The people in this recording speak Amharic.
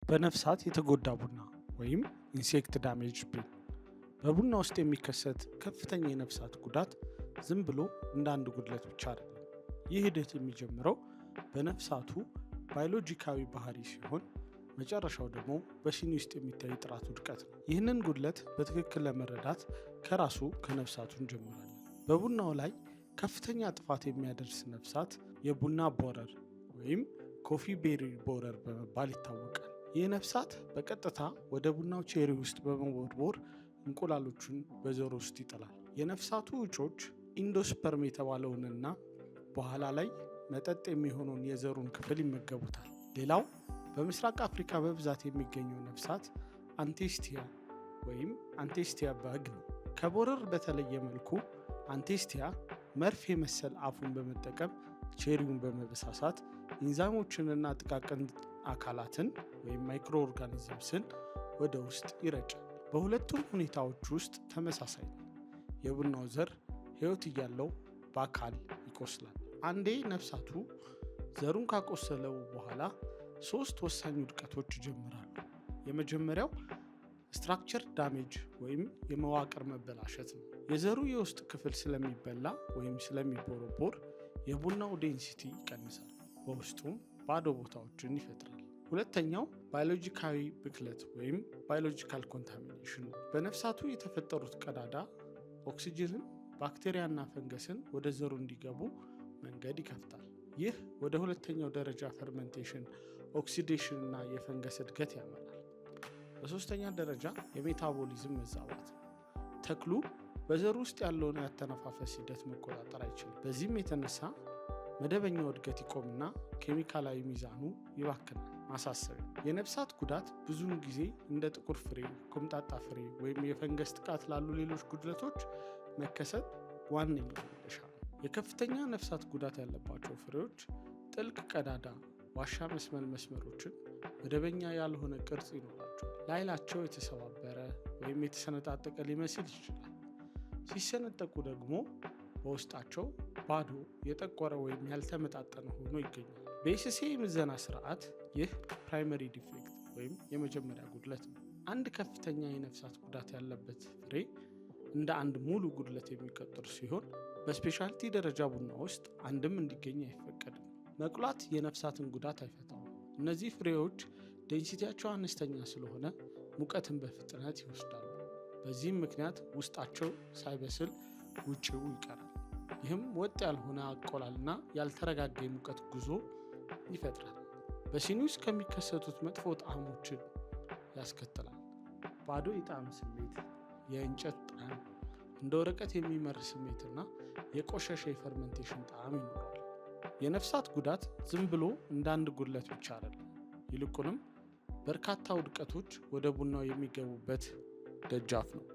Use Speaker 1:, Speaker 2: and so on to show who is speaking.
Speaker 1: በነፍሳት የተጎዳ ቡና ወይም ኢንሴክት ዳሜጅ ቢን በቡና ውስጥ የሚከሰት ከፍተኛ የነፍሳት ጉዳት ዝም ብሎ እንደ አንድ ጉድለት ብቻ አይደለም። ይህ ሂደት የሚጀምረው በነፍሳቱ ባዮሎጂካዊ ባህሪ ሲሆን መጨረሻው ደግሞ በሲኒ ውስጥ የሚታይ ጥራት ውድቀት ነው። ይህንን ጉድለት በትክክል ለመረዳት ከራሱ ከነፍሳቱ እንጀምራለን። በቡናው ላይ ከፍተኛ ጥፋት የሚያደርስ ነፍሳት የቡና ቦረር ወይም ኮፊ ቤሪ ቦረር በመባል ይታወቃል። ይህ ነፍሳት በቀጥታ ወደ ቡናው ቼሪ ውስጥ በመቦርቦር እንቁላሎቹን በዘሩ ውስጥ ይጥላል። የነፍሳቱ እጮች ኢንዶስፐርም የተባለውንና በኋላ ላይ መጠጥ የሚሆነውን የዘሩን ክፍል ይመገቡታል። ሌላው በምስራቅ አፍሪካ በብዛት የሚገኘው ነፍሳት አንቴስቲያ ወይም አንቴስቲያ በግ ነው። ከቦረር በተለየ መልኩ አንቴስቲያ መርፌ መሰል አፉን በመጠቀም ቼሪውን በመበሳሳት ኢንዛይሞችንና ጥቃቅን አካላትን ወይም ማይክሮ ኦርጋኒዝምስን ወደ ውስጥ ይረጫል። በሁለቱም ሁኔታዎች ውስጥ ተመሳሳይ ነው። የቡናው ዘር ሕይወት እያለው በአካል ይቆስላል። አንዴ ነፍሳቱ ዘሩን ካቆሰለው በኋላ 3 ወሳኝ ውድቀቶች ይጀምራሉ። የመጀመሪያው ስትራክቸር ዳሜጅ ወይም የመዋቅር መበላሸት ነው። የዘሩ የውስጥ ክፍል ስለሚበላ ወይም ስለሚቦረቦር የቡናው ዴንሲቲ ይቀንሳል፣ በውስጡም ባዶ ቦታዎችን ይፈጥራል። ሁለተኛው ባዮሎጂካዊ ብክለት ወይም ባዮሎጂካል ኮንታሚኔሽን ነው። በነፍሳቱ የተፈጠሩት ቀዳዳ ኦክሲጅንን፣ ባክቴሪያና ፈንገስን ወደ ዘሩ እንዲገቡ መንገድ ይከፍታል። ይህ ወደ ሁለተኛው ደረጃ ፈርመንቴሽን፣ ኦክሲዴሽን እና የፈንገስ እድገት ያመራል። በሶስተኛ ደረጃ የሜታቦሊዝም መዛባት ነው። ተክሉ በዘሩ ውስጥ ያለውን ያተነፋፈስ ሂደት መቆጣጠር አይችልም። በዚህም የተነሳ መደበኛው እድገት ይቆምና ኬሚካላዊ ሚዛኑ ይባክናል። ማሳሰቢያ፣ የነፍሳት ጉዳት ብዙውን ጊዜ እንደ ጥቁር ፍሬ፣ ኮምጣጣ ፍሬ ወይም የፈንገስ ጥቃት ላሉ ሌሎች ጉድለቶች መከሰት ዋነኛ መነሻ ነው። የከፍተኛ ነፍሳት ጉዳት ያለባቸው ፍሬዎች ጥልቅ ቀዳዳ፣ ዋሻ መስመሮችን፣ መደበኛ ያልሆነ ቅርጽ ይኖራቸዋል። ላይላቸው የተሰባበረ ወይም የተሰነጣጠቀ ሊመስል ይችላል። ሲሰነጠቁ ደግሞ በውስጣቸው ባዶ፣ የጠቆረ ወይም ያልተመጣጠነ ሆኖ ይገኛል። በኤስሴ የምዘና ስርዓት ይህ ፕራይመሪ ዲፌክት ወይም የመጀመሪያ ጉድለት ነው። አንድ ከፍተኛ የነፍሳት ጉዳት ያለበት ፍሬ እንደ አንድ ሙሉ ጉድለት የሚቆጠር ሲሆን በስፔሻልቲ ደረጃ ቡና ውስጥ አንድም እንዲገኝ አይፈቀድም። መቁላት የነፍሳትን ጉዳት አይፈታውም። እነዚህ ፍሬዎች ዴንሲቲያቸው አነስተኛ ስለሆነ ሙቀትን በፍጥነት ይወስዳሉ። በዚህም ምክንያት ውስጣቸው ሳይበስል ውጭው ይቀራል። ይህም ወጥ ያልሆነ አቆላልና ያልተረጋጋ የሙቀት ጉዞ ይፈጥራል። በሲኒ ውስጥ ከሚከሰቱት መጥፎ ጣዕሞችን ያስከትላል። ባዶ የጣዕም ስሜት፣ የእንጨት ጣዕም፣ እንደ ወረቀት የሚመር ስሜትና የቆሸሸ የፈርመንቴሽን ጣዕም ይኖራል። የነፍሳት ጉዳት ዝም ብሎ እንደ አንድ ጉድለት ብቻ አይደለም። ይልቁንም በርካታ ውድቀቶች ወደ ቡናው የሚገቡበት ደጃፍ ነው።